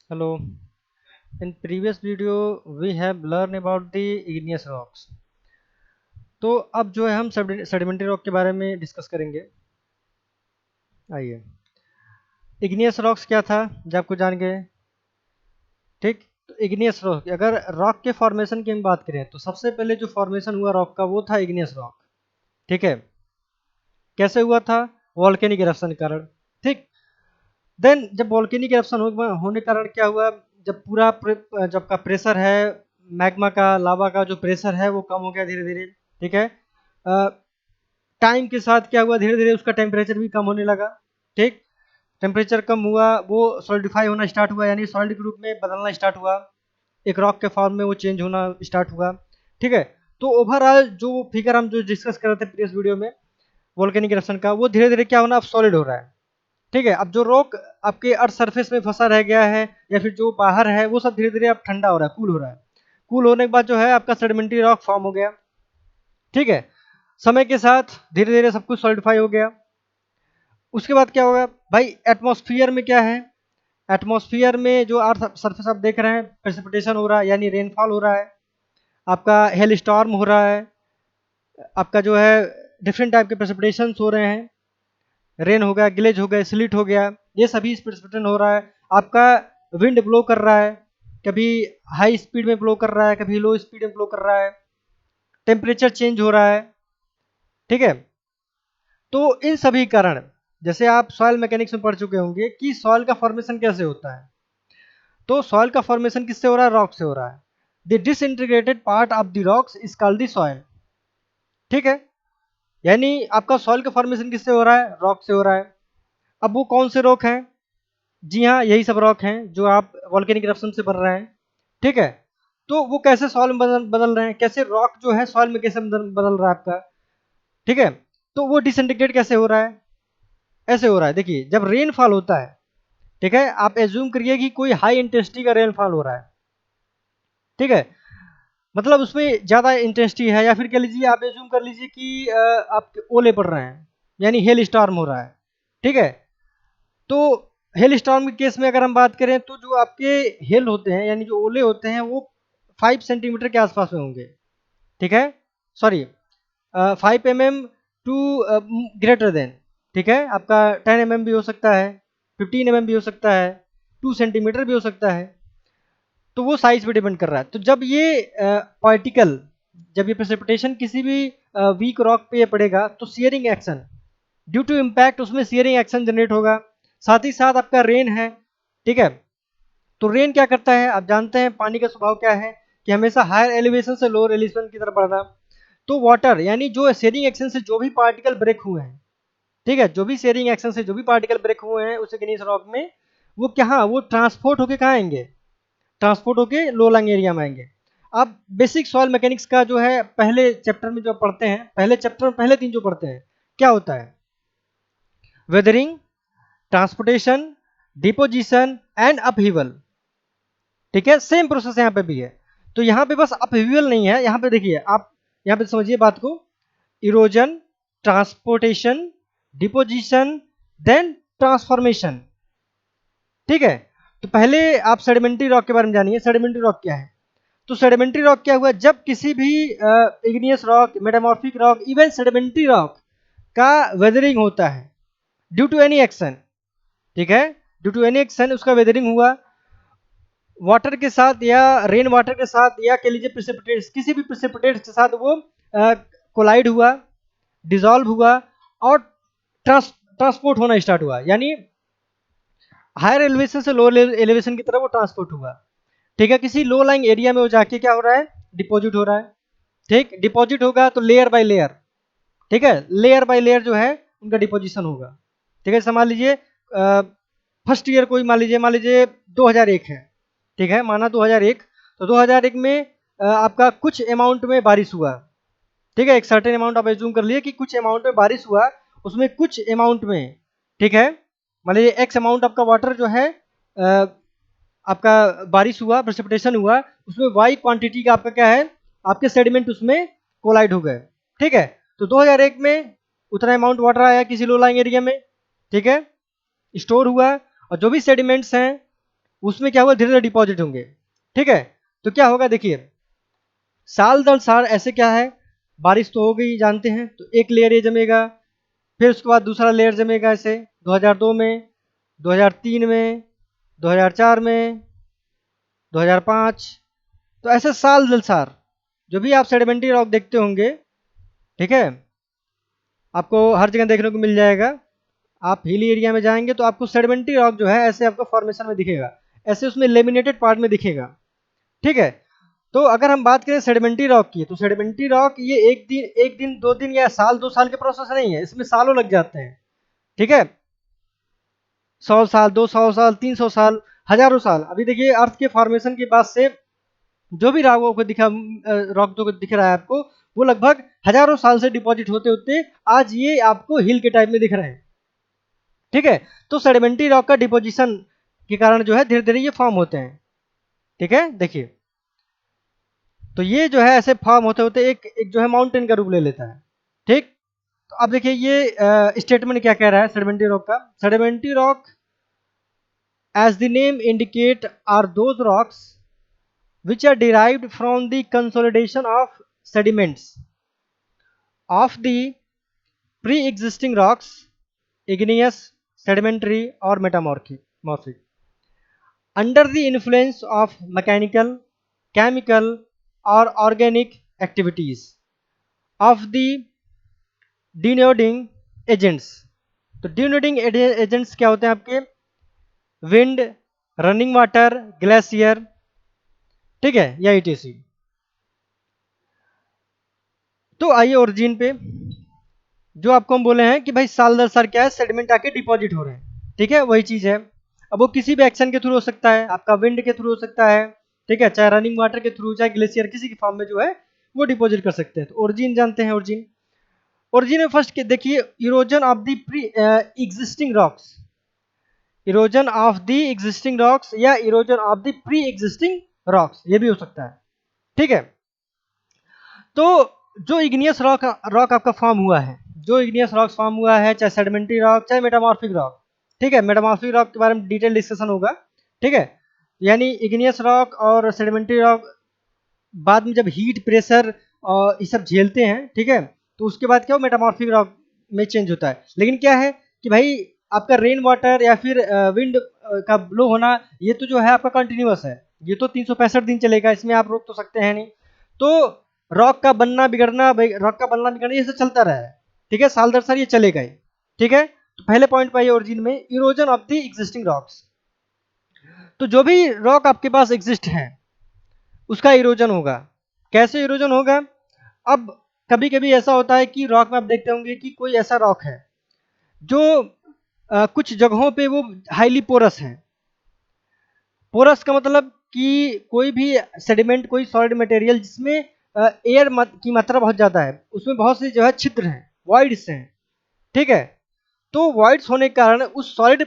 Hello. In previous video we have learned about the igneous rocks. तो अब जो है हम सेडिमेंट्री रॉक के बारे में डिस्कस करेंगे। आइए, इग्नियस रॉक्स क्या था जब आपको जान गए। ठीक, तो इग्नियस रॉक, अगर रॉक के फॉर्मेशन की हम बात करें तो सबसे पहले जो फॉर्मेशन हुआ रॉक का वो था इग्नियस रॉक। ठीक है, कैसे हुआ था? वॉल्केनिक इरप्शन के कारण। ठीक, देन जब वॉल्केनिक इरप्शन होने के कारण क्या हुआ, जब जब का प्रेशर है, मैग्मा का, लावा का जो प्रेशर है वो कम हो गया धीरे धीरे। ठीक है, टाइम के साथ क्या हुआ, धीरे धीरे उसका टेम्परेचर भी कम होने लगा। ठीक, टेम्परेचर कम हुआ, वो सॉलिडिफाई होना स्टार्ट हुआ, यानी सॉलिड के रूप में बदलना स्टार्ट हुआ, एक रॉक के फॉर्म में वो चेंज होना स्टार्ट हुआ। ठीक है, तो ओवरऑल जो फिगर हम जो डिस्कस कर रहे थे प्रीवियस वीडियो में वोल्केनिक इरप्शन का, वो धीरे धीरे क्या होना, अब सॉलिड हो रहा है। ठीक है, अब जो रॉक आपके अर्थ सरफेस में फंसा रह गया है या फिर जो बाहर है वो सब धीरे धीरे अब ठंडा हो रहा है, कूल हो रहा है। कूल होने के बाद जो है आपका सेडिमेंट्री रॉक फॉर्म हो गया। ठीक है, समय के साथ धीरे धीरे सब कुछ सॉलिडिफाई हो गया। उसके बाद क्या होगा भाई, एटमॉस्फेयर में क्या है, एटमॉस्फेयर में जो अर्थ सरफेस आप देख रहे हैं, प्रेसिपिटेशन हो रहा है, यानी रेनफॉल हो रहा है, आपका हेल स्टॉर्म हो रहा है, आपका जो है डिफरेंट टाइप के प्रेसिपिटेशन हो रहे हैं, रेन हो गया, ग्लेज हो गया, स्लिट हो गया, ये सभी प्रेसिपिटेशन हो रहा है। आपका विंड ब्लो कर रहा है, कभी हाई स्पीड में ब्लो कर रहा है, कभी लो स्पीड में ब्लो कर रहा है, टेम्परेचर चेंज हो रहा है। ठीक है, तो इन सभी कारण, जैसे आप सॉइल मैकेनिक्स में पढ़ चुके होंगे कि सॉइल का फॉर्मेशन कैसे होता है, तो सॉइल का फॉर्मेशन किससे हो रहा है, रॉक से हो रहा है। The disintegrated part of the rocks is called the soil. ठीक है, यानी आपका सॉइल का फॉर्मेशन किससे हो रहा है, रॉक से हो रहा है। अब वो कौन से रॉक हैं? जी हाँ, यही सब रॉक हैं जो आप वॉल्केनिक इरप्शन से बन रहे हैं। ठीक है, तो वो कैसे सॉइल में बदल रहे हैं, कैसे रॉक जो है सॉइल में कैसे बदल रहा है आपका। ठीक है, तो वो डिसइंटीग्रेट कैसे हो रहा है, ऐसे हो रहा है। देखिए, जब रेनफॉल होता है, ठीक है, आप एज्यूम करिए कि कोई हाई इंटेंसिटी का रेनफॉल हो रहा है। ठीक है, मतलब उसमें ज़्यादा इंटेंसिटी है, या फिर कह लीजिए, आप एज्यूम कर लीजिए कि आपके ओले पड़ रहे हैं, यानी हेल स्टॉर्म हो रहा है। ठीक है, तो हेल स्टॉर्म के केस में अगर हम बात करें तो जो आपके हेल होते हैं, यानी जो ओले होते हैं, वो 5 सेंटीमीटर के आसपास में होंगे। ठीक है, sorry, 5 mm to greater than. ठीक है, आपका 10 mm भी हो सकता है, 15 mm भी हो सकता है, 2 सेंटीमीटर भी हो सकता है। तो वो साइज पे डिपेंड कर रहा है। तो जब ये पार्टिकल, जब ये प्रेसिपिटेशन किसी भी वीक रॉक पे पड़ेगा तो shearing action, due to impact उसमें सियरिंग एक्शन जनरेट होगा। साथ ही साथ आपका रेन है। ठीक है, तो रेन क्या करता है, आप जानते हैं पानी का स्वभाव क्या है, कि हमेशा हायर एलिवेशन से लोअर एलिवेशन की तरफ बढ़ना। तो वाटर, यानी जो शेयरिंग एक्शन से जो भी पार्टिकल ब्रेक हुए हैं, ठीक है, जो भी शेयरिंग एक्शन से जो भी पार्टिकल ब्रेक हुए हैं उस इग्नियस रॉक में, वो क्या, वो ट्रांसपोर्ट होके कहाँ आएंगे, ट्रांसपोर्ट होके लो लैंग एरिया में आएंगे। अब बेसिक सॉइल मैकेनिक्स का जो है पहले चैप्टर में जो पढ़ते हैं, पहले चैप्टर में पहले 3 जो पढ़ते हैं, क्या होता है, weathering, transportation, deposition and upheaval. ठीक है, सेम प्रोसेस यहाँ पे भी है। तो यहाँ पे बस अपहीवल नहीं है, यहाँ पे देखिए आप, यहाँ पे समझिए बात को, erosion, transportation, deposition, then transformation. ठीक है, तो पहले आप सेडिमेंट्री रॉक के बारे में जानिए, सेडिमेंट्री रॉक क्या है। तो सेडिमेंट्री रॉक क्या हुआ, जब किसी भी igneous rock, metamorphic rock, even sedimentary rock का वेदरिंग होता है ड्यू टू एनी एक्शन। ठीक है, ड्यू टू एनी एक्शन उसका वेदरिंग हुआ, वाटर के साथ या रेन वाटर के साथ, या कह लीजिए प्रेसिपिटेट्स, किसी भी प्रेसिपिटेट्स के साथ वो कोलाइड हुआ, डिजॉल्व हुआ, और ट्रांसपोर्ट होना स्टार्ट हुआ, यानी हायर एलिवेशन से लोअर एलिवेशन की तरफ वो ट्रांसपोर्ट हुआ। ठीक है, किसी लो लाइंग एरिया में वो जाके क्या हो रहा है, डिपॉजिट हो रहा है। ठीक, डिपॉजिट होगा तो लेयर बाय लेयर, ठीक है, लेयर बाय लेयर जो है उनका डिपोजिशन होगा। ठीक है, मान लीजिए फर्स्ट ईयर कोई, मान लीजिए 2001 है। ठीक है, माना 2001, तो 2001 में आपका कुछ अमाउंट में बारिश हुआ। ठीक है, एक सर्टेन अमाउंट आप एज्यूम कर लिए कि कुछ अमाउंट में बारिश हुआ, उसमें कुछ अमाउंट में, ठीक है, मान लीजिए एक्स अमाउंट आपका वाटर जो है, आपका बारिश हुआ, प्रेसिपिटेशन हुआ, उसमें वाई क्वांटिटी का आपका क्या है, आपके सेडिमेंट उसमें कोलाइड हो गए। ठीक है, तो 2001 में उतना अमाउंट वाटर आया किसी लो लाइंग एरिया में। ठीक है, स्टोर हुआ, और जो भी सेडिमेंट्स हैं उसमें क्या होगा, धीरे धीरे डिपॉजिट होंगे। ठीक है, तो क्या होगा देखिए, साल दर साल ऐसे क्या है, बारिश तो हो गई जानते हैं, तो एक लेयर ये जमेगा, फिर उसके बाद दूसरा लेयर जमेगा ऐसे 2002 में, 2003 में, 2004 में, 2005। तो ऐसे साल दर साल जो भी आप सेडिमेंट्री रॉक देखते होंगे, ठीक है, आपको हर जगह देखने को मिल जाएगा। आप हिली एरिया में जाएंगे तो आपको सेडिमेंट्री रॉक जो है ऐसे आपको फॉर्मेशन में दिखेगा, ऐसे उसमें लेमिनेटेड पार्ट में दिखेगा। ठीक है, तो अगर हम बात करें सेडिमेंट्री रॉक की, तो सेडिमेंट्री रॉक ये एक दिन 2 दिन या साल 2 साल के प्रोसेस नहीं है, इसमें सालों लग जाते हैं। ठीक है, 100 साल, 200 साल, 300 साल, हजारों साल। अभी देखिए अर्थ के फॉर्मेशन के बाद से जो भी रॉक को दिखा, रॉक जो दिख रहा है आपको, वो लगभग हजारों साल से डिपॉजिट होते होते आज ये आपको हिल के टाइप में दिख रहे हैं। ठीक है, तो सेडिमेंट्री रॉक का डिपोजिशन के कारण जो है धीरे धीरे ये फॉर्म होते हैं। ठीक है, देखिए, तो ये जो है ऐसे फॉर्म होते होते एक जो है माउंटेन का रूप ले लेता है। ठीक, तो अब देखिए ये स्टेटमेंट क्या कह रहा है सेडिमेंट्री रॉक का। Sedimentary rock as the name indicate are those rocks which are derived from the consolidation of sediments of the pre-existing rocks, igneous, sedimentary or metamorphic, under the influence of mechanical, chemical or organic activities of the denuding agents. तो denuding agents क्या होते हैं आपके, wind, running water, glacier, ठीक है, या etc. तो आइए ओरिजिन पे, जो आपको हम बोले हैं कि भाई साल दर साल क्या है, सेडिमेंट आके डिपॉजिट हो रहे हैं। ठीक है, वही चीज है। अब वो किसी भी एक्शन के थ्रू हो सकता है, आपका विंड के थ्रू हो सकता है, ठीक है, चाहे रनिंग वाटर के थ्रू, चाहे ग्लेशियर, किसी की फॉर्म में जो है वो डिपॉजिट कर सकते हैं। तो ओरिजिन जानते हैं, ओरिजिन, ओरिजिन में फर्स्ट देखिए, erosion of the pre existing rocks, erosion of the existing rocks या erosion of the pre existing rocks, ये भी हो सकता है। ठीक है, तो जो इग्नियस रॉक रॉक आपका फॉर्म हुआ है, जो इग्नियस रॉक फॉर्म हुआ है, चाहे सेडिमेंट्री रॉक चाहे मेटामॉर्फिक रॉक, ठीक है, मेटामॉर्फिक रॉक के बारे में डिटेल डिस्कशन होगा। ठीक है, यानी इग्नियस रॉक और सेडिमेंट्री रॉक बाद में जब हीट, प्रेशर और ये सब झेलते हैं, ठीक है, तो उसके बाद क्या हो, मेटामॉर्फिक रॉक में चेंज होता है। लेकिन क्या है कि भाई आपका रेन वाटर या फिर विंड का ब्लो होना, ये तो जो है आपका कंटिन्यूअस है, ये तो 365 दिन चलेगा, इसमें आप रोक तो सकते हैं नहीं। तो रॉक का बनना बिगड़ना, रॉक का बनना बिगड़ना ये सब चलता रहा है। ठीक है, साल दर साल ये चलेगा ही। ठीक है, तो पहले पॉइंट पाइए ओरिजिन में, erosion of the existing rocks. तो जो भी रॉक आपके पास एग्जिस्ट है उसका इरोजन होगा। कैसे इरोजन होगा, अब कभी कभी ऐसा होता है कि रॉक में आप देखते होंगे कि कोई ऐसा रॉक है जो कुछ जगहों पे वो हाईली पोरस है। पोरस का मतलब कि कोई भी सेडिमेंट, कोई सॉलिड मटेरियल जिसमें एयर की मात्रा बहुत ज़्यादा है, उसमें बहुत से जो है छिद्र हैं, वॉइड्स हैं। ठीक है, तो वॉइड्स होने के कारण उस सॉलिड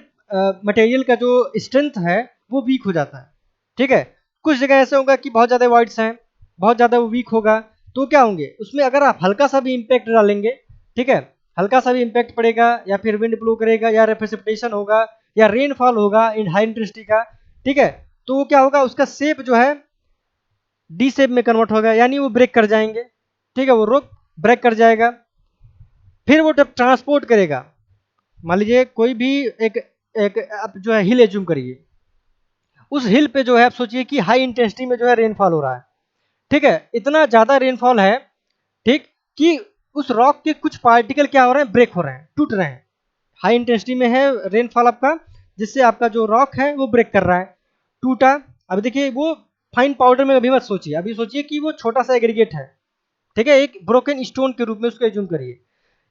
मटेरियल का जो स्ट्रेंथ है वो वीक हो जाता है। ठीक है, कुछ जगह ऐसे होगा कि बहुत ज़्यादा वॉइड्स हैं, बहुत ज़्यादा वो वीक होगा, तो क्या होंगे उसमें, अगर आप हल्का सा भी इम्पैक्ट डालेंगे, ठीक है, हल्का सा भी इम्पैक्ट पड़ेगा या फिर विंड ब्लो करेगा या प्रेसिपिटेशन होगा या रेनफॉल होगा इन हाई इंटेंसिटी का, ठीक है, तो वो क्या होगा, उसका शेप जो है डी शेप में कन्वर्ट होगा, यानी वो ब्रेक कर जाएंगे। ठीक है, वो रोक ब्रेक कर जाएगा। फिर वो जब ट्रांसपोर्ट करेगा, मान लीजिए कोई भी एक एक आप जो है हिल एज्यूम करिए, उस हिल पे जो है आप सोचिए कि हाई इंटेंसिटी में जो है रेनफॉल हो रहा है। ठीक है, इतना ज्यादा रेनफॉल है, ठीक, कि उस रॉक के कुछ पार्टिकल क्या हो रहे हैं, ब्रेक हो रहे हैं, टूट रहे हैं। हाई इंटेंसिटी में है रेनफॉल आपका, जिससे आपका जो रॉक है वो ब्रेक कर रहा है, टूटा। अब देखिए वो फाइन पाउडर में अभी मत सोचिए, अभी सोचिए कि वो छोटा सा एग्रीगेट है। ठीक है, एक ब्रोकन स्टोन के रूप में उसको एज्यूम करिए।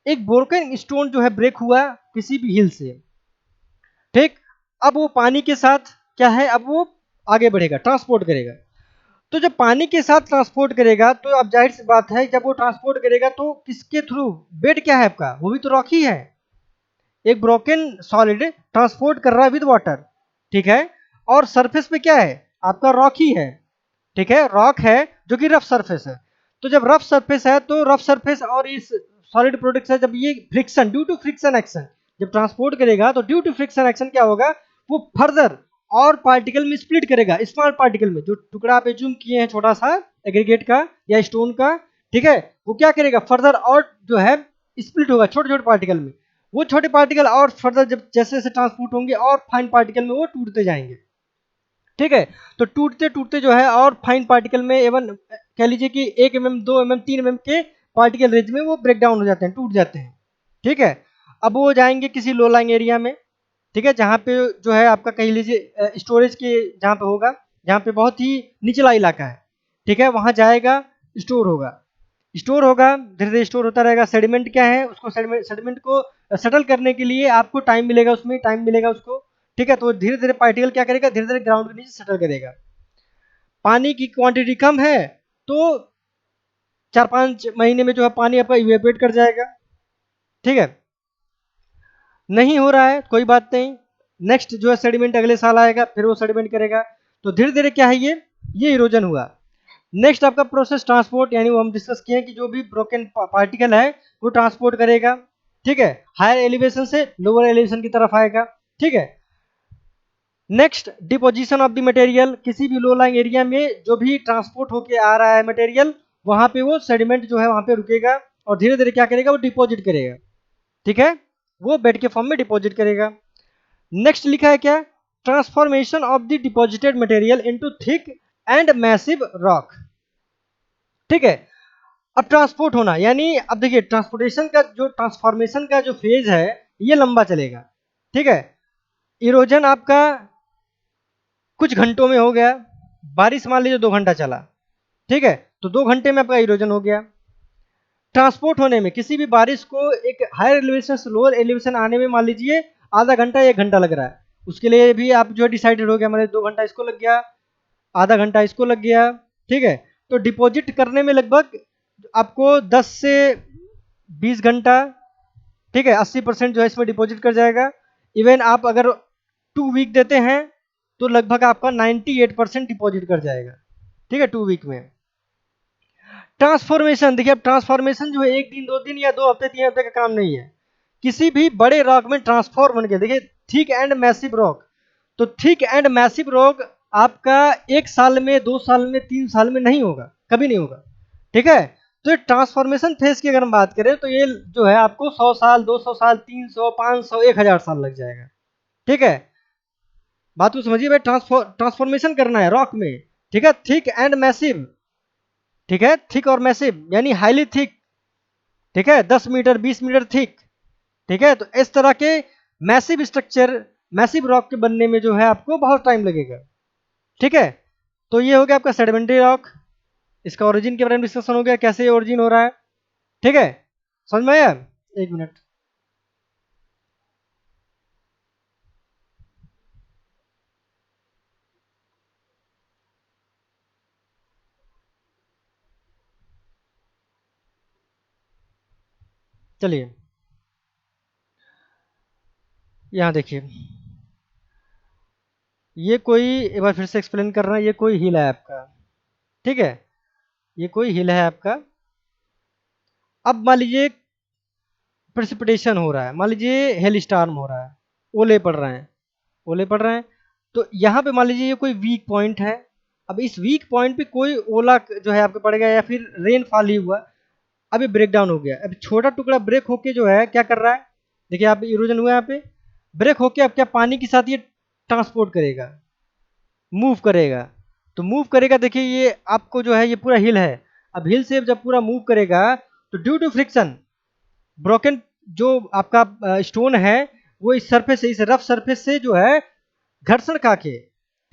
एक ब्रोकन स्टोन जो है ब्रेक हुआ किसी भी हिल से, ठीक, अब वो पानी के साथ क्या है, अब वो आगे बढ़ेगा, ट्रांसपोर्ट करेगा। तो जब पानी के साथ ट्रांसपोर्ट करेगा तो अब जाहिर सी बात है, जब वो ट्रांसपोर्ट करेगा तो किसके थ्रू, बेड क्या है आपका, वो भी तो रॉक ही है। एक ब्रोकन सॉलिड ट्रांसपोर्ट कर रहा है विद वाटर, ठीक है, और सरफेस पे क्या है, आपका रॉक ही है। ठीक है, रॉक है जो कि रफ सरफेस है। तो जब रफ सरफेस है तो रफ सरफेस और इस सॉलिड प्रोडक्ट है, जब ये friction, due to friction action जब ट्रांसपोर्ट करेगा, तो ड्यू टू फ्रिक्शन एक्शन क्या होगा, वो फर्दर और पार्टिकल में स्प्लिट करेगा, स्मॉल पार्टिकल में, जो टुकड़ा आप एज्यूम किए हैं छोटा सा एग्रीगेट का या स्टोन का, ठीक है, वो क्या करेगा फर्दर और जो है स्प्लिट होगा छोटे छोटे पार्टिकल में। वो छोटे पार्टिकल और फर्दर जब जैसे जैसे ट्रांसपोर्ट होंगे और फाइन पार्टिकल में वो टूटते जाएंगे, ठीक है। तो टूटते टूटते जो है और फाइन पार्टिकल में, एवन कह लीजिए कि 1 mm 2 mm 3 mm के पार्टिकल रेंज में वो ब्रेक डाउन हो जाते हैं, टूट जाते हैं, ठीक है। अब वो जाएंगे किसी लो लाइंग एरिया में, ठीक है, जहाँ पे जो है आपका कह लीजिए स्टोरेज के जहाँ पे होगा, जहाँ पे बहुत ही निचला इलाका है, ठीक है, वहाँ जाएगा, स्टोर होगा, स्टोर होगा, धीरे धीरे स्टोर होता रहेगा। सेडिमेंट क्या है, उसको सेडिमेंट को सेटल करने के लिए आपको टाइम मिलेगा, उसमें टाइम मिलेगा उसको, ठीक है। तो धीरे धीरे पार्टिकल क्या करेगा, धीरे धीरे ग्राउंड के नीचे सेटल करेगा। पानी की क्वांटिटी कम है तो 4-5 महीने में जो है पानी आपका इवेपोरेट कर जाएगा, ठीक है। नहीं हो रहा है कोई बात नहीं, नेक्स्ट जो है सेडिमेंट अगले साल आएगा, फिर वो सेडिमेंट करेगा। तो धीरे धीरे क्या है, ये इरोजन हुआ। नेक्स्ट आपका प्रोसेस ट्रांसपोर्ट, यानी वो हम डिस्कस किए कि जो भी ब्रोकन पार्टिकल है वो ट्रांसपोर्ट करेगा, ठीक है, हायर एलिवेशन से लोअर एलिवेशन की तरफ आएगा, ठीक है। Next deposition of the material, किसी भी लो लाइंग एरिया में जो भी ट्रांसपोर्ट होके आ रहा है मटेरियल, वहां पे वो सेडिमेंट जो है वहां पे रुकेगा और धीरे धीरे क्या करेगा, वो डिपॉजिट करेगा, ठीक है, वो बेड के फॉर्म में डिपॉजिट करेगा। नेक्स्ट लिखा है क्या, transformation of the deposited material into thick and massive rock, ठीक है। अब ट्रांसपोर्ट होना, यानी अब देखिए ट्रांसपोर्टेशन का जो ट्रांसफॉर्मेशन का जो फेज है ये लंबा चलेगा, ठीक है। इरोजन आपका कुछ घंटों में हो गया, बारिश मान लीजिए 2 घंटा चला, ठीक है, तो 2 घंटे में आपका इरोजन हो गया। ट्रांसपोर्ट होने में किसी भी बारिश को एक हायर एलिवेशन से लोअर एलिवेशन आने में मान लीजिए आधा घंटा 1 घंटा लग रहा है, उसके लिए भी आप जो है डिसाइडेड हो गया, मतलब 2 घंटा इसको लग गया, आधा घंटा इसको लग गया, ठीक है। तो डिपॉजिट करने में लगभग आपको 10 से 20 घंटा, ठीक है, 80% जो है इसमें डिपॉजिट कर जाएगा। इवन आप अगर 2 वीक देते हैं तो लगभग आपका 98% डिपॉजिट कर जाएगा, ठीक है, 2 वीक में। ट्रांसफॉर्मेशन देखिए, अब ट्रांसफॉर्मेशन जो है 1 दिन 2 दिन या 2 हफ्ते 3 हफ्ते का काम नहीं है, किसी भी बड़े रॉक में ट्रांसफॉर्म बन के देखिए, थिक एंड मैसिव रॉक, तो थिक एंड मैसिव रॉक आपका 1 साल में 2 साल में 3 साल में नहीं होगा, कभी नहीं होगा, ठीक है। तो ट्रांसफॉर्मेशन फेज की अगर हम बात करें तो ये जो है आपको 100 साल 200 साल 300 500 1000 साल लग जाएगा, ठीक है। बात को समझिए भाई, ट्रांसफॉर्मेशन करना है रॉक में, ठीक है, थिक एंड मैसिव, ठीक है, थिक और मैसिव यानी हाईली थिक, ठीक है, 10 मीटर 20 मीटर थिक, ठीक है। तो इस तरह के मैसिव स्ट्रक्चर, मैसिव रॉक के बनने में जो है आपको बहुत टाइम लगेगा, ठीक है। तो ये हो गया आपका सेडिमेंट्री रॉक, इसका ओरिजिन के बारे में डिस्कशन हो गया, कैसे ये ओरिजिन हो रहा है, ठीक है, समझ में आया। 1 मिनट, चलिए यहाँ देखिए, ये कोई, एक बार फिर से एक्सप्लेन कर रहा है, ये कोई हिल है आपका, ठीक है, ये कोई हिल है आपका। अब मान लीजिए प्रेसिपिटेशन हो रहा है, मान लीजिए हेल स्टार्म हो रहा है, ओले पड़ रहे हैं, ओले पड़ रहे हैं, तो यहाँ पे मान लीजिए ये कोई वीक पॉइंट है। अब इस वीक पॉइंट पे कोई ओला जो है आपको पड़ेगा या फिर रेन फॉल ही हुआ, अब ये ब्रेक डाउन हो गया, अब छोटा टुकड़ा ब्रेक होके जो है क्या कर रहा है, देखिए आप इरोजन हुआ यहाँ पे, ब्रेक होके अब क्या पानी के साथ ये ट्रांसपोर्ट करेगा, मूव करेगा। तो मूव करेगा, देखिए ये आपको जो है ये पूरा हिल है, अब हिल से जब पूरा मूव करेगा तो ड्यू टू फ्रिक्शन, ब्रोकन जो आपका स्टोन है वो इस सरफेस से, इस रफ सरफेस से जो है घर्षण खा के,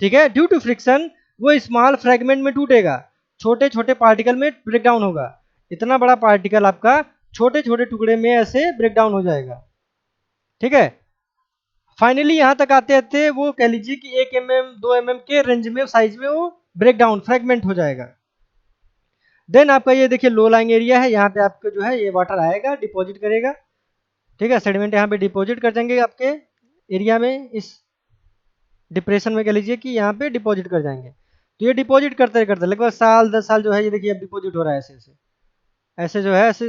ठीक है, ड्यू टू फ्रिक्शन वो स्मॉल फ्रेगमेंट में टूटेगा, छोटे छोटे पार्टिकल में ब्रेक डाउन होगा, इतना बड़ा पार्टिकल आपका छोटे छोटे टुकड़े में ऐसे ब्रेक डाउन हो जाएगा, ठीक है। फाइनली यहां तक आते आते वो कह लीजिए कि 1 mm 2 mm के रेंज में साइज में वो ब्रेक डाउन फ्रेगमेंट हो जाएगा। देन आपका ये देखिए लो लाइंग एरिया है, यहाँ पे आपको जो है ये वाटर आएगा, डिपॉजिट करेगा, ठीक है, सेडिमेंट यहाँ पे डिपॉजिट कर जाएंगे आपके एरिया में, इस डिप्रेशन में कह लीजिए कि यहाँ पे डिपॉजिट कर जाएंगे। तो ये डिपॉजिट करते करते लगभग साल 10 साल जो है ये देखिए अब डिपॉजिट हो रहा है, ऐसे ऐसे ऐसे जो है ऐसे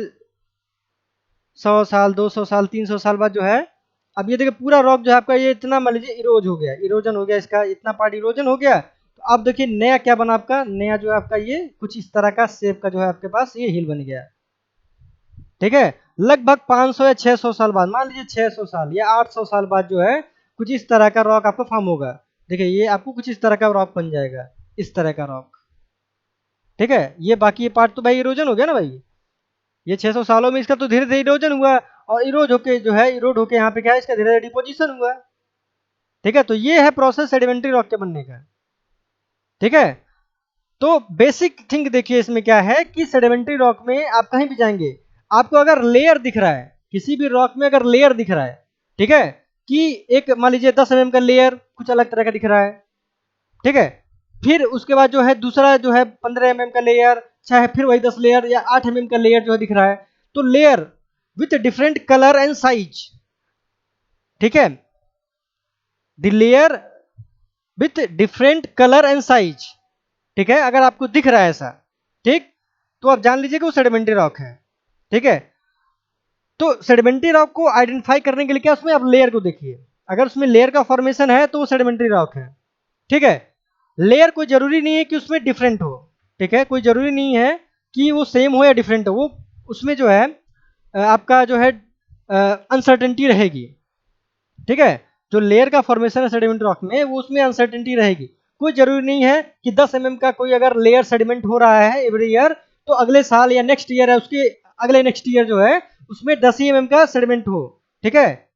100 साल 200 साल 300 साल बाद जो है अब ये देखिए पूरा रॉक जो है आपका ये इतना मान लीजिए इरोज हो गया, इरोजन हो गया, इसका इतना पार्ट इरोजन हो गया। तो अब देखिए नया क्या बना आपका, नया जो है आपका ये कुछ इस तरह का शेप का जो है आपके पास ये हिल बन गया। ठीक है, लगभग 500 या 600 साल बाद, मान लीजिए 600 साल या 800 साल बाद जो है कुछ इस तरह का रॉक आपको फॉर्म होगा। देखिए ये आपको कुछ इस तरह का रॉक बन जाएगा, इस तरह का रॉक। ठीक है, ये बाकी ये पार्ट तो भाई इरोजन हो गया ना भाई, ये 600 सालों में इसका तो धीरे धीरे इरोजन हुआ, और इरोज होके जो है इरोड होके यहाँ पे क्या है इसका धीरे धीरे डिपोजिशन हुआ। ठीक है, तो ये है प्रोसेस सेडिमेंट्री रॉक के बनने का। ठीक है, तो बेसिक थिंग देखिए इसमें क्या है कि सेडिमेंट्री रॉक में आप कहीं भी जाएंगे, आपको अगर लेयर दिख रहा है, किसी भी रॉक में अगर लेयर दिख रहा है, ठीक है, कि एक मान लीजिए 10 mm का लेयर कुछ अलग तरह का दिख रहा है। ठीक है, फिर उसके बाद जो है दूसरा जो है 15 mm का लेयर, चाहे फिर वही 10 लेयर या 8 mm का लेयर जो है दिख रहा है, तो layer with different colour and size. ठीक है, the layer with different colour and size. ठीक है, अगर आपको दिख रहा है ऐसा, ठीक, तो आप जान लीजिए कि वो सेडिमेंट्री रॉक है। ठीक है, तो सेडिमेंट्री रॉक को आइडेंटिफाई करने के लिए क्या, उसमें आप लेयर को देखिए, अगर उसमें लेयर का फॉर्मेशन है तो वो सेडिमेंट्री रॉक है। ठीक है, लेयर कोई जरूरी नहीं है कि उसमें डिफरेंट हो। ठीक है, कोई जरूरी नहीं है कि वो सेम हो या डिफरेंट हो, वो उसमें जो है आपका जो है अनसर्टेनिटी रहेगी। ठीक है, जो लेयर का फॉर्मेशन है सेडिमेंट रॉक में वो उसमें अनसर्टेनिटी रहेगी। कोई जरूरी नहीं है कि 10 का कोई अगर लेयर सेडिमेंट हो रहा है एवरी ईयर, तो अगले साल या नेक्स्ट ईयर है उसके अगले नेक्स्ट ईयर जो है उसमें 10 ही का सेडिमेंट हो। ठीक है,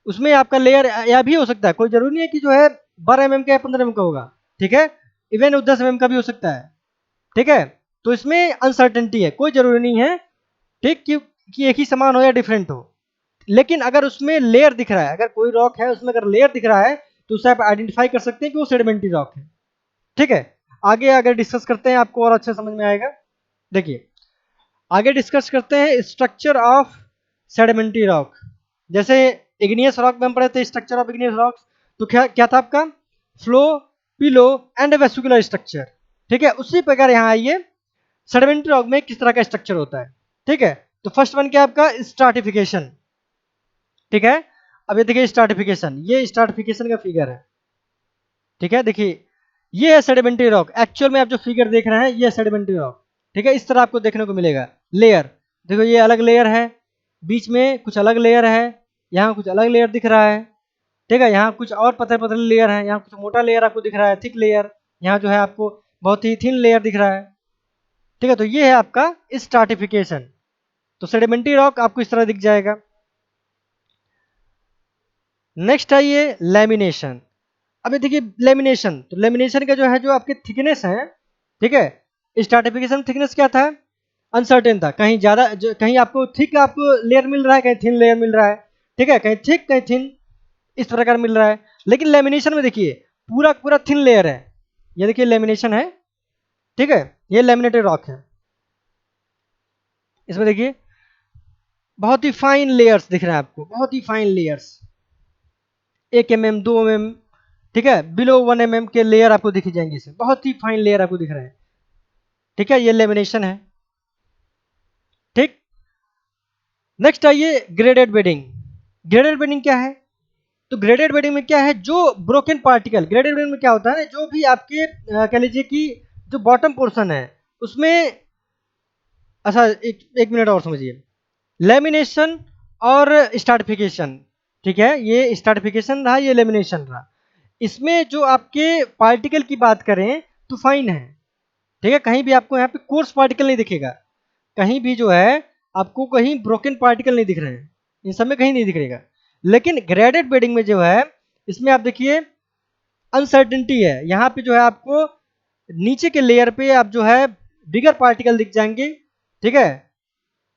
उसमें आपका लेयर या भी हो सकता है, कोई जरूरी नहीं है कि जो है 12 का या 15 का होगा। ठीक है, इवन वो 10 का भी हो सकता है। ठीक है, तो इसमें अनसर्टेनिटी है, कोई जरूरी नहीं है ठीक कि एक ही समान हो या डिफरेंट हो। लेकिन अगर उसमें लेयर दिख रहा है, अगर कोई रॉक है उसमें अगर लेयर दिख रहा है, तो उसे आप आइडेंटिफाई कर सकते हैं कि वो सेडिमेंट्री रॉक है। ठीक है, आगे अगर डिस्कस करते हैं आपको और अच्छे समझ में आएगा। देखिए आगे डिस्कस करते हैं स्ट्रक्चर ऑफ सेडिमेंट्री रॉक। जैसे इग्नियस रॉक में हम पढ़े थे स्ट्रक्चर ऑफ इग्नियस रॉक, तो क्या क्या था आपका, flow, pillow and vascular structure. ठीक है, उसी प्रकार यहाँ आइए सेडिमेंट्री रॉक में किस तरह का स्ट्रक्चर होता है। ठीक है, तो फर्स्ट वन क्या आपका स्ट्राटिफिकेशन। ठीक है, अब ये देखिए स्ट्राटिफिकेशन, ये स्ट्राटिफिकेशन का फिगर है। ठीक है, देखिए ये है सेडिमेंट्री रॉक, एक्चुअल में आप जो फिगर देख रहे हैं ये सेडिमेंट्री रॉक। ठीक है, इस तरह आपको देखने को मिलेगा लेयर। देखो ये अलग लेयर है, बीच में कुछ अलग लेयर है, यहाँ कुछ अलग लेयर दिख रहा है। ठीक है, यहाँ कुछ और पतले पतले लेयर है, यहाँ कुछ मोटा लेयर आपको दिख रहा है, थिक लेयर, यहाँ जो है आपको बहुत ही थिन लेयर दिख रहा है। ठीक है, तो ये है आपका स्ट्राटिफिकेशन। तो सेडिमेंट्री रॉक आपको इस तरह दिख जाएगा। नेक्स्ट आइए लेमिनेशन। अब ये देखिए लेमिनेशन, तो लेमिनेशन का जो है जो आपके थिकनेस है, ठीक है, स्ट्राटिफिकेशन थिकनेस क्या था, अनसर्टेन था, कहीं ज्यादा कहीं आपको थिक आपको लेयर मिल रहा है, कहीं थिन लेयर मिल रहा है। ठीक है, कहीं थिक कहीं थिन इस प्रकार मिल रहा है। लेकिन लेमिनेशन में देखिए पूरा पूरा थिन लेयर है, ये देखिए लेमिनेशन है। ठीक है, ये लेमिनेटेड रॉक है, इसमें देखिए बहुत ही फाइन लेयर्स दिख रहे हैं आपको, बहुत ही फाइन लेयर्स, 1 mm 2 mm। ठीक है, बिलो 1 mm के लेयर आपको दिख जाएंगे, इसमें बहुत ही फाइन लेयर आपको दिख रहे हैं। ठीक है, ये लेमिनेशन है। ठीक, नेक्स्ट आइए ग्रेडेड बेडिंग। ग्रेडेड बेडिंग क्या है, तो ग्रेडेड बेडिंग में क्या है, जो ब्रोकन पार्टिकल, ग्रेडेड बेडिंग में क्या होता है, जो भी आपके कह लीजिए कि जो बॉटम पोर्शन है उसमें, अच्छा एक मिनट और समझिए, लेमिनेशन और स्टार्टिफिकेशन। ठीक है, ये स्टार्टिफिकेशन रहा, ये लेमिनेशन रहा। इसमें जो आपके पार्टिकल की बात करें तो फाइन है। ठीक है, कहीं भी आपको यहाँ पे कोर्स पार्टिकल नहीं दिखेगा, कहीं भी जो है आपको कहीं ब्रोकन पार्टिकल नहीं दिख रहे हैं, इन सब में कहीं नहीं दिख रहेगा। लेकिन ग्रेडेड बेडिंग में जो है इसमें आप देखिए अनसर्टेनिटी है, यहाँ पे जो है आपको नीचे के लेयर पे आप जो है बिगर पार्टिकल दिख जाएंगे। ठीक है,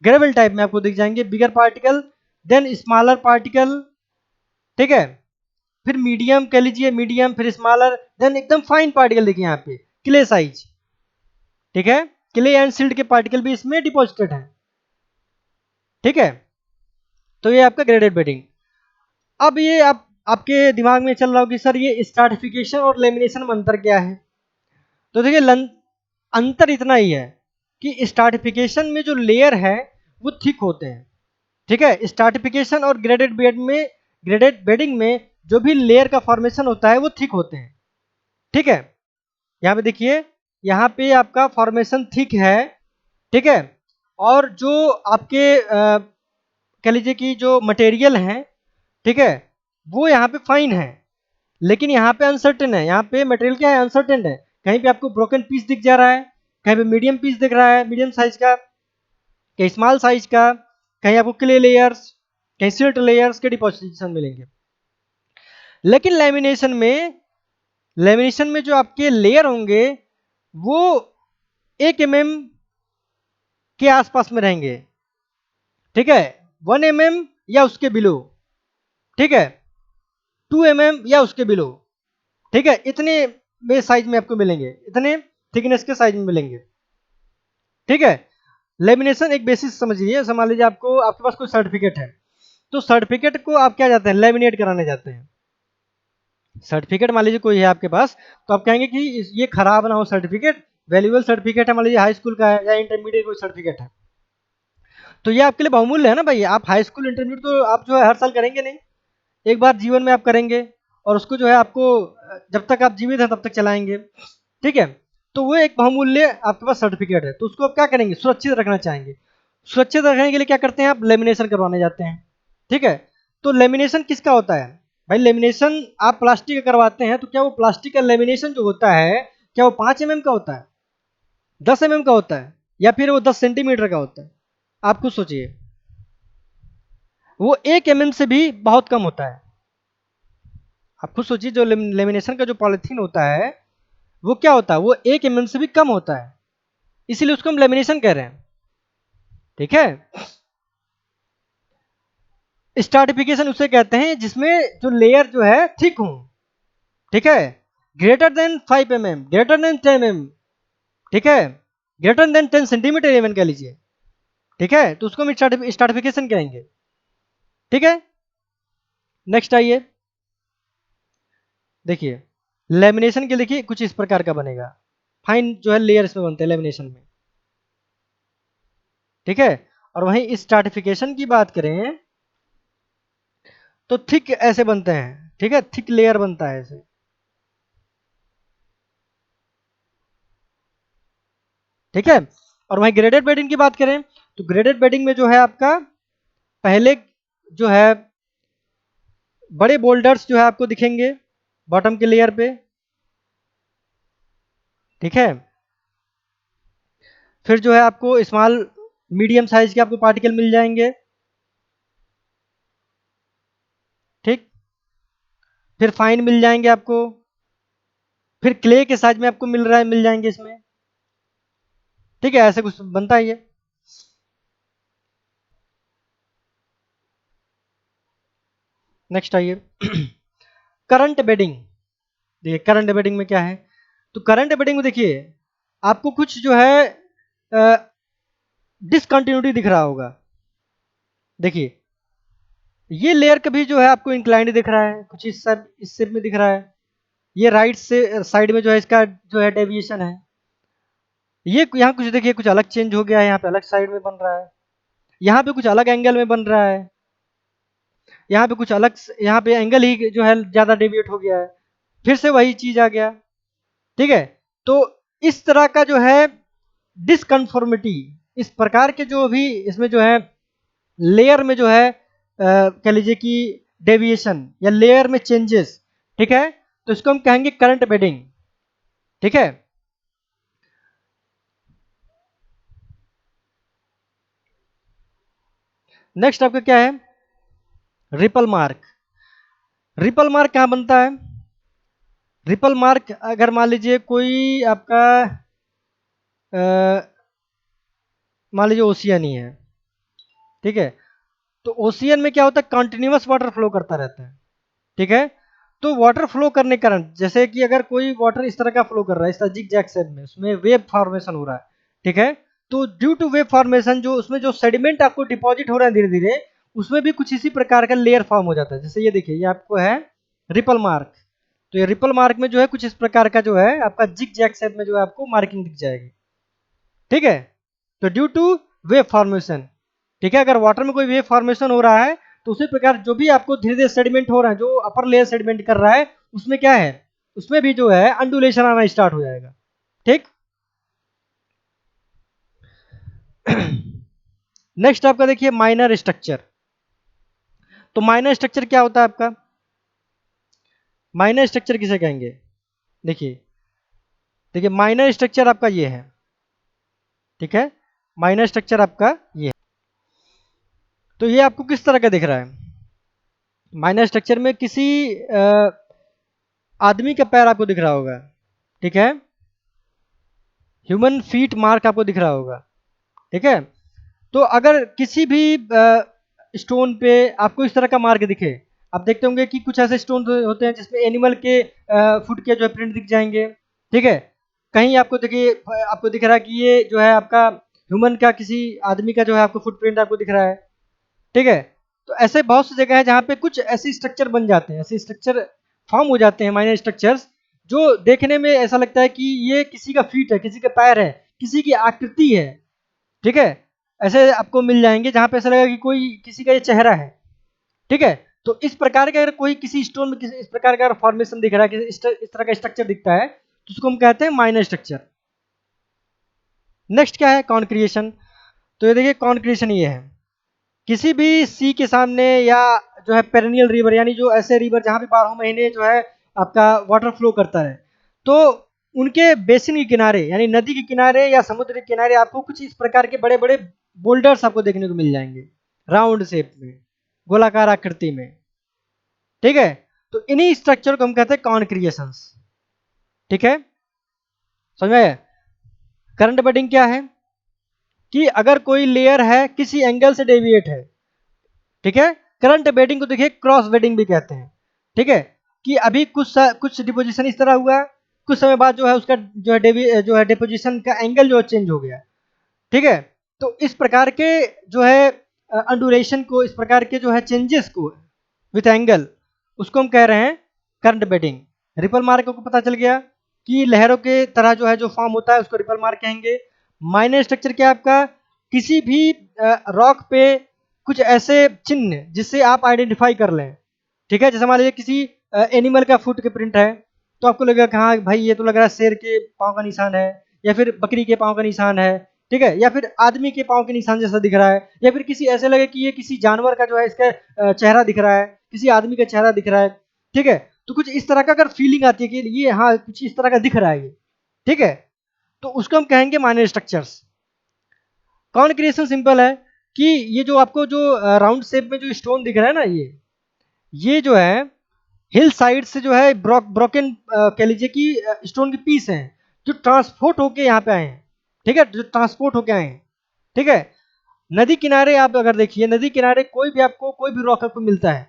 ग्रेवल टाइप में आपको दिख जाएंगे बिगर पार्टिकल, देन स्मॉलर पार्टिकल। ठीक है, फिर मीडियम कह लीजिए, मीडियम फिर स्मॉलर, देन एकदम फाइन पार्टिकल देखिए यहाँ पे क्ले साइज। ठीक है, क्ले एंड सिल्ट के पार्टिकल भी इसमें डिपॉजिटेड है। ठीक है, तो ये आपका ग्रेडेड बेडिंग। अब ये आप आपके दिमाग में चल रहा हो कि सर ये स्ट्राटिफिकेशन और लेमिनेशन में अंतर क्या है। तो देखिए अंतर इतना ही है कि स्ट्राटिफिकेशन में जो लेयर है वो थिक होते हैं। ठीक है, स्ट्राटिफिकेशन और ग्रेडेड बेड में ग्रेडेड बेडिंग में जो भी लेयर का फॉर्मेशन होता है वो थिक होते हैं। ठीक है, यहाँ पे देखिए, यहाँ पे आपका फॉर्मेशन थिक है। ठीक है, और जो आपके कह लीजिए कि जो मटेरियल हैं, ठीक है, वो यहाँ पे फाइन है, लेकिन यहाँ पे अनसर्टेन है। यहाँ पे मटेरियल क्या है, अनसर्टेन है। कहीं पे आपको ब्रोकन पीस दिख जा रहा है, कहीं पे मीडियम पीस दिख रहा है, मीडियम साइज का, कहीं स्मॉल साइज का, कहीं आपको क्ले लेयर्स, कहीं सिल्ट लेयर्स के डिपोजिशन मिलेंगे। लेकिन लेमिनेशन में जो आपके लेयर होंगे वो 1 mm के आसपास में रहेंगे। ठीक है, 1 mm या उसके बिलो। ठीक है, 2 mm या उसके बिलो। ठीक है, इतने में साइज में आपको मिलेंगे, इतने थिकनेस के साइज में मिलेंगे। ठीक है, लेमिनेशन एक बेसिस समझिए। मान लीजिए आपको, आपके पास कोई सर्टिफिकेट है, तो सर्टिफिकेट को आप क्या जाते हैं, लेमिनेट कराने जाते हैं। सर्टिफिकेट मान लीजिए कोई है आपके पास, तो आप कहेंगे कि ये खराब ना हो सर्टिफिकेट, वैल्यूएबल सर्टिफिकेट है, मान लीजिए हाई स्कूल का है या इंटरमीडिएट कोई सर्टिफिकेट है, तो ये आपके लिए बहुमूल्य है ना भाई। आप हाई स्कूल इंटरमीडिएट तो आप जो है हर साल करेंगे नहीं, एक बार जीवन में आप करेंगे, और उसको जो है आपको जब तक आप जीवित हैं तब तक चलाएंगे। ठीक है, तो वो एक बहुमूल्य आपके पास सर्टिफिकेट है, तो उसको आप क्या करेंगे, सुरक्षित रखना चाहेंगे। सुरक्षित रखने के लिए क्या करते हैं, आप लेमिनेशन करवाने जाते हैं। ठीक है, तो लेमिनेशन किसका होता है भाई, लेमिनेशन आप प्लास्टिक का करवाते हैं, तो क्या वो प्लास्टिक का लेमिनेशन जो होता है, क्या वो 5 mm का होता है, 10 mm का होता है, या फिर वो 10 सेंटीमीटर का होता है? आप खुद सोचिए, वो 1 mm से भी बहुत कम होता है। आप खुद सोचिए, जो लेमिनेशन का जो पॉलिथीन होता है वो क्या होता है, वो 1 mm से भी कम होता है, इसीलिए उसको हम लेमिनेशन कह रहे हैं। ठीक है, स्ट्राटिफिकेशन उसे कहते हैं जिसमें जो लेयर जो है थिक हो। ठीक है, greater than 5 mm, greater than 10 mm, ठीक है, ग्रेटर देन 10 सेंटीमीटर इवन कह लीजिए। ठीक है, तो उसको हम स्ट्राटिफिकेशन कहेंगे। ठीक है, नेक्स्ट आइए, देखिए लेमिनेशन के, देखिए कुछ इस प्रकार का बनेगा। फाइन जो है लेयर इसमें बनते हैं लेमिनेशन में। ठीक है, और वहीं स्ट्राटिफिकेशन की बात करें तो थिक ऐसे बनते हैं। ठीक है, थिक लेयर बनता है ऐसे। ठीक है, और वहीं ग्रेडेड बेडिंग की बात करें तो ग्रेडेड बेडिंग में जो है आपका पहले जो है बड़े बोल्डर्स जो है आपको दिखेंगे बॉटम के लेयर पे। ठीक है, फिर जो है आपको स्मॉल मीडियम साइज के आपको पार्टिकल मिल जाएंगे। ठीक, फिर फाइन मिल जाएंगे आपको, फिर क्ले के साइज में आपको मिल जाएंगे इसमें। ठीक है, ऐसे कुछ बनता है ये। नेक्स्ट आइए, करंट बेडिंग। देखिए करंट बेडिंग में क्या है, तो करंट बेडिंग में देखिए आपको कुछ जो है डिसकंटिन्यूटी दिख रहा होगा। देखिए ये लेयर कभी जो है आपको इंक्लाइंड दिख रहा है, कुछ इस शेप में दिख रहा है। ये राइट से साइड में जो है इसका जो है डेविएशन है। ये यहाँ कुछ देखिए कुछ अलग चेंज हो गया है, यहाँ पे अलग साइड में बन रहा है, यहाँ पे कुछ अलग एंगल में बन रहा है, यहाँ पे कुछ अलग, यहाँ पे एंगल ही जो है ज्यादा डेविएट हो गया है, फिर से वही चीज आ गया। ठीक है, तो इस तरह का जो है डिसकन्फॉर्मिटी, इस प्रकार के जो भी इसमें जो है लेयर में जो है कह लीजिए कि डेविएशन या लेयर में चेंजेस। ठीक है, तो इसको हम कहेंगे करंट बेडिंग। ठीक है, नेक्स्ट आपका क्या है, रिपल मार्क। रिपल मार्क कहाँ बनता है, रिपल मार्क अगर मान लीजिए कोई आपका मान लीजिए ओशियन ही है। ठीक है, तो ओशियन में क्या होता है, कंटिन्यूअस वाटर फ्लो करता रहता है। ठीक है, तो वाटर फ्लो करने के कारण, जैसे कि अगर कोई वाटर इस तरह का फ्लो कर रहा है, इस तरह जिग जैग शेप में, उसमें वेव फॉर्मेशन हो रहा है। ठीक है, तो ड्यू टू वेव फॉर्मेशन जो उसमें जो सेडिमेंट आपको डिपॉजिट हो रहा है धीरे धीरे, उसमें भी कुछ इसी प्रकार का लेयर फॉर्म हो जाता है। जैसे ये देखिए, ये आपको है रिपल मार्क, तो ये रिपल मार्क में जो है कुछ इस प्रकार का जो है आपका जिग जैग शेप में जो है आपको मार्किंग दिख जाएगी। ठीक है, तो ड्यू टू वेव फॉर्मेशन। ठीक है, अगर वाटर में कोई वेव फॉर्मेशन हो रहा है तो उसी प्रकार जो भी आपको धीरे धीरे सेडिमेंट हो रहा है, जो अपर लेयर सेडिमेंट कर रहा है, उसमें क्या है, उसमें भी जो है अंडुलेशन आना स्टार्ट हो जाएगा। ठीक। नेक्स्ट आपका देखिए माइनर स्ट्रक्चर। तो माइनर स्ट्रक्चर क्या होता है आपका? माइनर स्ट्रक्चर किसे कहेंगे? देखिए देखिए माइनर स्ट्रक्चर आपका ये है, ठीक है, माइनर स्ट्रक्चर आपका ये है। तो ये आपको किस तरह का दिख रहा है? माइनर स्ट्रक्चर में किसी आदमी का पैर आपको दिख रहा होगा, ठीक है, ह्यूमन फीट मार्क आपको दिख रहा होगा, ठीक है। तो अगर किसी भी स्टोन पे आपको इस तरह का मार्क दिखे, आप देखते होंगे कि कुछ ऐसे स्टोन होते हैं जिसमें एनिमल के फुट के जो है प्रिंट दिख जाएंगे, ठीक है। कहीं आपको देखिए, आपको दिख रहा है कि ये जो है आपका ह्यूमन का, किसी आदमी का जो है आपको फुट प्रिंट आपको दिख रहा है, ठीक है। तो ऐसे बहुत सी जगह है जहाँ पे कुछ ऐसे स्ट्रक्चर बन जाते हैं, ऐसे स्ट्रक्चर फॉर्म हो जाते हैं, माइनर स्ट्रक्चर्स, जो देखने में ऐसा लगता है कि ये किसी का फीट है, किसी का पैर है, किसी की आकृति है, ठीक है। ऐसे आपको मिल जाएंगे जहाँ पे ऐसा लगेगा कि कोई किसी का ये चेहरा है, ठीक है। तो इस प्रकार का अगर कोई किसी स्टोन में किसी इस प्रकार का फॉर्मेशन दिख रहा है, इस तरह का स्ट्रक्चर दिखता है, तो उसको हम कहते हैं माइनर स्ट्रक्चर। नेक्स्ट क्या है? कॉन्क्रिएशन। तो ये देखिए कॉन्क्रिएशन ये है, किसी भी सी के सामने या जो है पेरेनियल रिवर, यानी जो ऐसे रिवर जहाँ पे 12 महीने जो है आपका वाटर फ्लो करता है, तो उनके बेसिन के किनारे, यानी नदी के किनारे या समुद्र के किनारे आपको कुछ इस प्रकार के बड़े बड़े बोल्डर्स आपको देखने को मिल जाएंगे, राउंड शेप में, गोलाकार आकृति में, ठीक है। तो इन्हीं स्ट्रक्चर को हम कहते हैं कॉन्क्रिएशंस, ठीक है, समझ में? करंट बेडिंग क्या है कि अगर कोई लेयर है किसी एंगल से डेविएट है, ठीक है, करंट बेडिंग को देखिए क्रॉस बेडिंग भी कहते हैं, ठीक है, कि अभी कुछ डिपोजिशन इस तरह हुआ, कुछ समय बाद जो है उसका जो है डिपोजिशन का एंगल जो है चेंज हो गया, ठीक है। तो इस प्रकार के जो है अंडुलेशन को, इस प्रकार के जो है चेंजेस को विथ एंगल, उसको हम कह रहे हैं करंट बेडिंग। रिपल मार्क को पता चल गया कि लहरों के तरह जो है जो फॉर्म होता है उसको रिपल मार्क कहेंगे। माइनर स्ट्रक्चर क्या है आपका? किसी भी रॉक पे कुछ ऐसे चिन्ह जिससे आप आइडेंटिफाई कर लें, ठीक है। जैसे मान लीजिए किसी एनिमल का फुट के प्रिंट है, तो आपको लगेगा कि हाँ भाई ये तो लग रहा है शेर के पाँव का निशान है, या फिर बकरी के पाँव का निशान है, ठीक है, या फिर आदमी के पाँव के निशान जैसा दिख रहा है, या फिर किसी ऐसे लगे कि ये किसी जानवर का जो है इसका चेहरा दिख रहा है, किसी आदमी का चेहरा दिख रहा है, ठीक है। तो कुछ इस तरह का अगर फीलिंग आती है कि ये हाँ कुछ इस तरह का दिख रहा है ये, ठीक है, तो उसको हम कहेंगे माइनर स्ट्रक्चर्स। कॉन्क्रिएशन सिंपल है कि ये जो आपको जो राउंड शेप में जो स्टोन दिख रहा है ना, ये जो है हिल साइड से जो है ब्रोकन कह लीजिए कि स्टोन के पीस हैं, जो ट्रांसपोर्ट होके यहाँ पे आए हैं, ठीक है, जो ट्रांसपोर्ट होके आए हैं, ठीक है। नदी किनारे आप अगर देखिए, नदी किनारे कोई भी आपको कोई भी रॉक आपको मिलता है,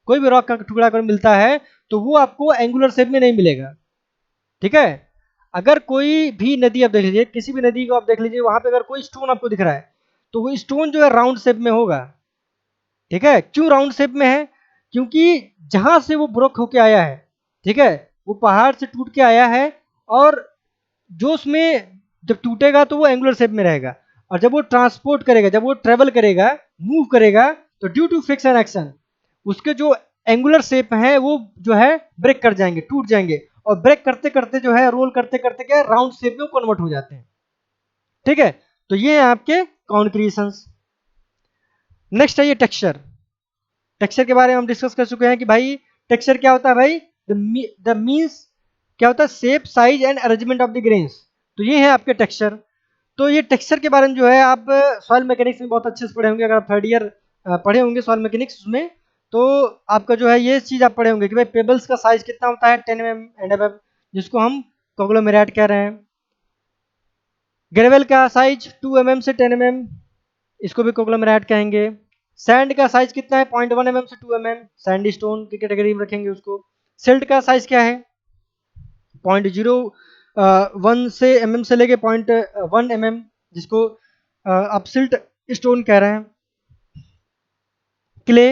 कोई भी रॉक का टुकड़ा अगर मिलता है, तो वो आपको एंगुलर शेप में नहीं मिलेगा, ठीक है। अगर कोई भी नदी आप देख लीजिए, किसी भी नदी को आप देख लीजिए, वहां पे अगर कोई स्टोन आपको दिख रहा है, तो वो स्टोन जो है राउंड शेप में होगा, ठीक है। क्यों राउंड शेप में है? क्योंकि जहां से वो ब्रोक होके आया है, ठीक है, वो पहाड़ से टूट के आया है, और जो उसमें जब टूटेगा तो वो एंगुलर शेप में रहेगा, और जब वो ट्रांसपोर्ट करेगा, जब वो ट्रेवल करेगा, मूव करेगा, तो ड्यू टू फ्रिक्शन एक्शन उसके जो एंगुलर शेप है वो जो है ब्रेक कर जाएंगे, टूट जाएंगे, और ब्रेक करते करते जो है रोल करते करते क्या राउंड शेप में कन्वर्ट हो जाते हैं, ठीक है। तो ये है आपके कॉन्क्रीशंस। नेक्स्ट है ये टेक्सचर। टेक्सचर के बारे में हम डिस्कस कर चुके हैं कि भाई टेक्सचर क्या होता है भाई, द मीन्स क्या होता है, shape size and arrangement of the grains. तो ये है आपके टेक्सचर। तो ये टेक्सचर के बारे में जो है आप सॉइल मैकेनिक्स में बहुत अच्छे से पढ़े होंगे, अगर आप थर्ड ईयर पढ़े होंगे सॉइल मैकेनिक्स उसमें, तो आपका जो है ये चीज़ आप पढ़े होंगे कि भाई पेबल्स का साइज कितना होता है, 10 mm एंड अबव, जिसको हम कॉग्लोमेरेट कह रहे हैं। ग्रेवल का साइज 2 mm से 10 mm, इसको भी कॉग्लोमेरेट कहेंगे। सैंड का साइज कितना है, 0.1 mm से 2 mm, सैंडी स्टोन की कैटेगरी में रखेंगे उसको। सिल्ट का साइज क्या है, 0.01 से से लेके 0.1 mm, जिसको आप सिल्ट स्टोन कह रहे हैं। क्ले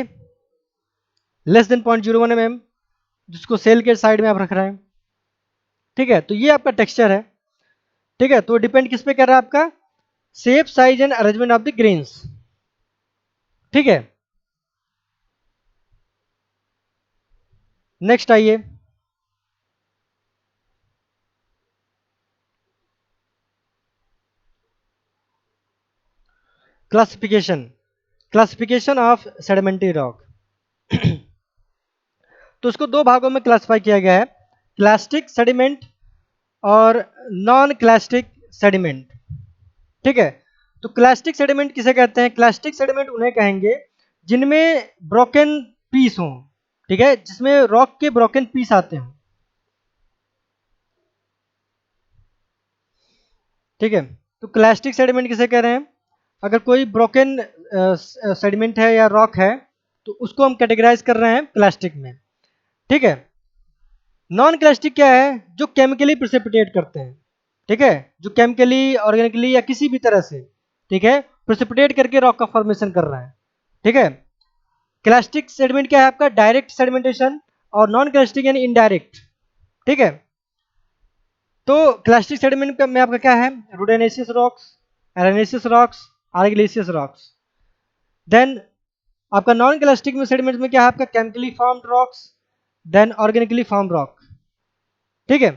लेस देन 0.01 mm, जिसको सेल के साइड में आप रख रहे हैं, ठीक है। तो ये आपका टेक्सचर है, ठीक है। तो डिपेंड किस पे कर रहा है आपका, shape size and arrangement of the grains, ठीक है। नेक्स्ट आइए, classification, classification of sedimentary rock. तो उसको दो भागों में क्लासिफाई किया गया है, क्लास्टिक सेडिमेंट और नॉन क्लास्टिक सेडिमेंट। ठीक है, तो क्लास्टिक सेडिमेंट किसे कहते हैं? क्लास्टिक सेडिमेंट उन्हें कहेंगे जिनमें ब्रोकन पीस हो, ठीक है, जिसमें रॉक के ब्रोकन पीस आते हैं। ठीक है, तो क्लास्टिक सेडिमेंट किसे कह रहे हैं? अगर कोई ब्रोकन सेडिमेंट है या रॉक है तो उसको हम कैटेगराइज कर रहे हैं क्लास्टिक में। ठीक है, नॉन क्लास्टिक क्या है? जो केमिकली प्रिसिपिटेट करते हैं, ठीक है, जो केमिकली, ऑर्गेनिकली या किसी भी तरह से, ठीक है, प्रिसिपिटेट करके रॉक का फॉर्मेशन कर रहा है। ठीक है, क्लास्टिक सेडिमेंट क्या है आपका? डायरेक्ट सेडिमेंटेशन, और नॉन क्लास्टिक यानी इनडायरेक्ट। ठीक है, तो क्लास्टिक सेडिमेंट में आपका क्या है? Rudaceous rocks, arenaceous rocks, argillaceous rocks. Then आपका नॉन क्लास्टिक में सेडिमेंट में क्या है आपका? Chemically formed rocks, then organically formed rock. ठीक है,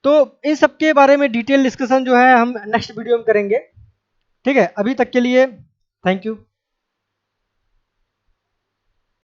तो इन सब के बारे में डिटेल डिस्कशन जो है हम नेक्स्ट वीडियो में करेंगे। ठीक है, अभी तक के लिए थैंक यू।